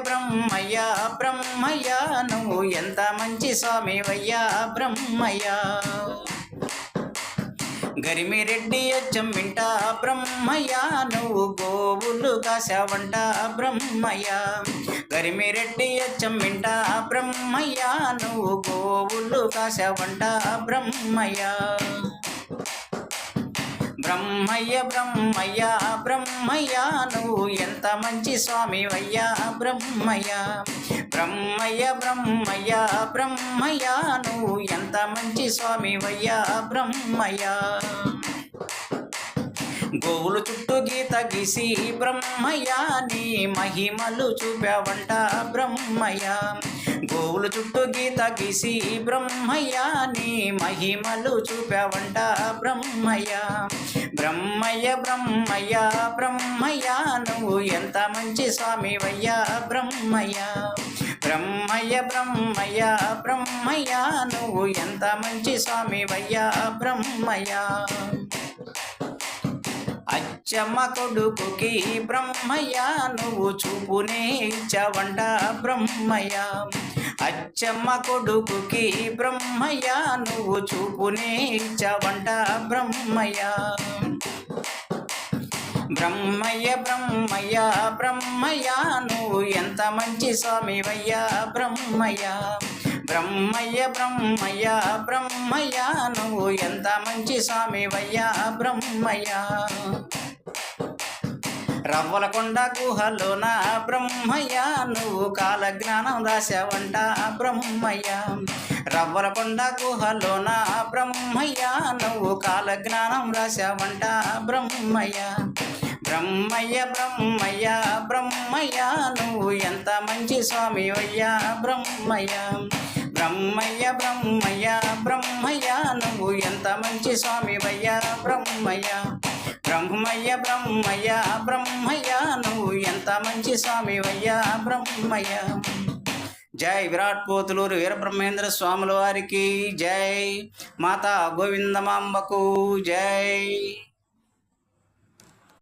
బ్రహ్మయ్య బ్రహ్మయ్య నువ్వు ఎంత మంచి స్వామివయ్యా బ్రహ్మయ్య. గరిమిరెడ్డి అచ్చం వింట బ్రహ్మయ్య నువ్వు గోవులు కాసావంట బ్రహ్మయ్య. గరిమిరెడ్డి అచ్చం వింట బ్రహ్మయ్య నువ్వు గోవులు కాసావంట బ్రహ్మయ్య. బ్రహ్మయ్య బ్రహ్మయ్య బ్రహ్మయ్య నువ్వు ఎంత మంచి స్వామివయ్యా బ్రహ్మయ్య. బ్రహ్మయ్య బ్రహ్మయ్య బ్రహ్మయ్య నువ్వు ఎంత మంచి స్వామివయ్యా బ్రహ్మయ్య. గోవులు చుట్టూ గీత గీసి బ్రహ్మయ్య నీ మహిమలు చూపావంట బ్రహ్మయ్య. గోవులు చుట్టూ గీత గీసి బ్రహ్మయ్య నీ మహిమలు చూపావంట బ్రహ్మయ్య. బ్రహ్మయ్య బ్రహ్మయ్య బ్రహ్మయ్య నువ్వు ఎంత మంచి స్వామివయ్యా బ్రహ్మయ్య. బ్రహ్మయ్య బ్రహ్మయ్య బ్రహ్మయ్య నువ్వు ఎంత మంచి స్వామివయ్యా బ్రహ్మయ్య. అచ్చమ్మ కొడుకుకి బ్రహ్మయ్య నువ్వు చూపునే ఇచ్చావంట బ్రహ్మయ్య. అచ్చమ్మ కొడుకుకి బ్రహ్మయ్య నువ్వు చూపునే ఇచ్చావంట బ్రహ్మయ్య. బ్రహ్మయ్య బ్రహ్మయ్య బ్రహ్మయ్య నువ్వు ఎంత మంచి స్వామివయ్యా బ్రహ్మయ్య. బ్రహ్మయ్య బ్రహ్మయ్య బ్రహ్మయ్య నువ్వు ఎంత మంచి స్వామివయ్యా బ్రహ్మయ్య. రవ్వలకొండ గుహలోన బ్రహ్మయ్య నువ్వు కాలజ్ఞానం రాశావంట బ్రహ్మయ్య. రవ్వలకొండ గుహలోన బ్రహ్మయ్య నువ్వు కాలజ్ఞానం రాశావంట బ్రహ్మయ్య. బ్రహ్మయ్య బ్రహ్మయ్య బ్రహ్మయ్య నువ్వు ఎంత మంచి స్వామివయ్యా బ్రహ్మయ్య. బ్రహ్మయ్య బ్రహ్మయ్య బ్రహ్మయ్య నువ్వు ఎంత మంచి స్వామివయ్యా బ్రహ్మయ్య. బ్రహ్మయ్య బ్రహ్మయ్య బ్రహ్మయ్య నువ్వు ఎంత మంచి స్వామివయ్యా బ్రహ్మయ్య. జై విరాట్ పోతులూరు వీరబ్రహ్మేంద్ర స్వాముల వారికి జై. మాతా గోవిందమాంబకు జై.